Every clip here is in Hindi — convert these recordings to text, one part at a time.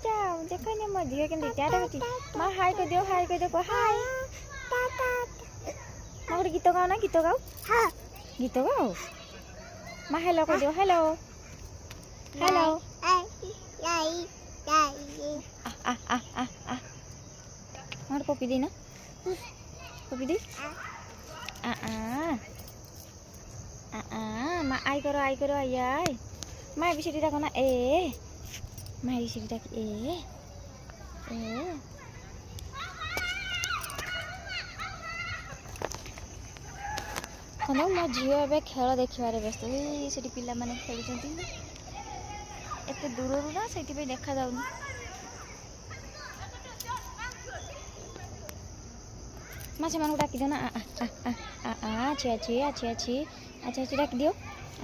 जाओ देखो ने मो झियो के टाटा करती माँ हाय कर दियो हाय माँ गोटे गीत गाओ ना गीत गाओ गीत गाओ माँ हेलो कर दियो हेलो हेलो माँ पपी दी ना पपी दी माँ आई करो आई आई माँ भी सीढ़ी डाको ना ए माँ भी सीढ़ी डाक ए कौन मो झील ए खेल देखार व्यस्त से पिला माने खेलुंट एत दूर ना से देखा जाऊनी माँ से डाक दियो ना अच्छी अच्छी अच्छी अच्छी अच्छी अच्छी डाक दियो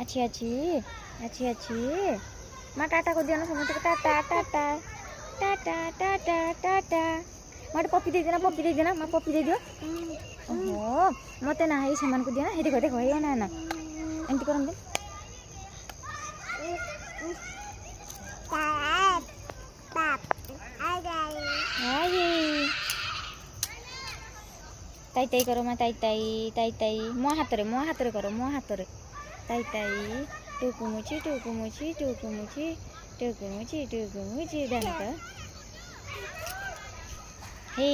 अच्छी अच्छी अच्छी अच्छी माँ टाटा कर दियो ना समझ टाटा टाटा टाटा टाटा टाटा माँ पपी दे देना माँ पपी दे दियो ओहो मत ना है से दियो ना हेटी देखो हे ना ना एमती कर ताई ताई करो माँ ताई ताई मो हाथ रे करो मो हाथ रे ताई ताई टुकु मुची टुकु मुची टुकु मुची टुकु मुची टुकु मुची डान हे